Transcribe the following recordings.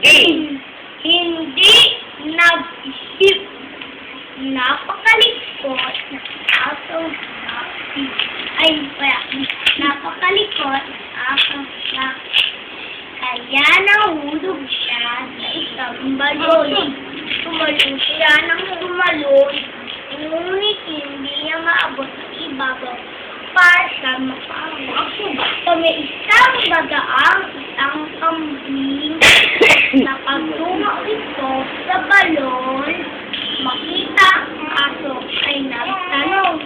Hindi nag-isip. Napakalikot na asong happy. Napakalikot na asong happy. Kaya nahulog siya sa isang balon. Tumalon siya ng tumalon. Ngunit hindi niya maabot ang ibabaw para sa makaabot. So may isang bagaang isang kambing na pagtungo ito sa balon, makita ang aso ay nagtanong,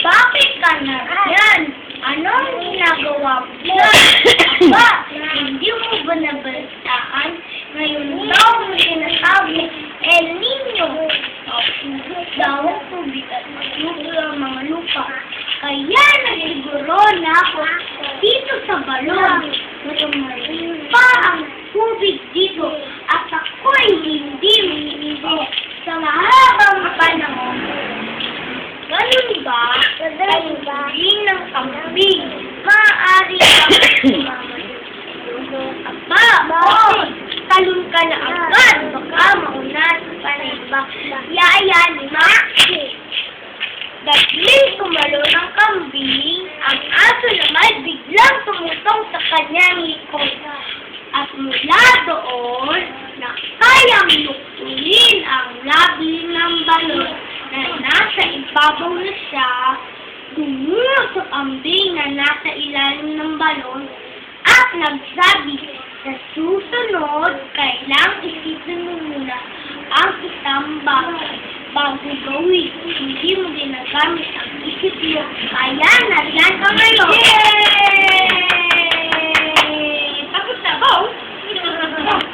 bakit ka na yan? Anong ginagawa mo yan? Aba, hindi mo ba nabalitaan? Ngayon daw mo sinasabi, El Niño. Tubig daw ang tubig at matubig ang mga lupa. Kaya nasiguro na ako dito sa balon. Matumarin pa ang tubig dito at ako'y hindi miniligo sa mahabang panahon. Ganun ba? Ganun ng kambing. Maaari kang aba, talon ka na agad. Baka mauna sa iba. Yaya ni Maki. Dahil tumalo ng kambing, ang aso naman biglang tumutong sa kanyang likod. At mula doon, na kayang lukuhin ang labi ng balon na nasa ibabaw na siya, dumungo sa kambing na nasa ilalim ng balon at nagsabi, sa susunod, kailang isipin mo muna ang isang bagay bago gawin. Hindi mo ginagamit ang isip mo. Kaya, nariyan ka ngayon. Yay!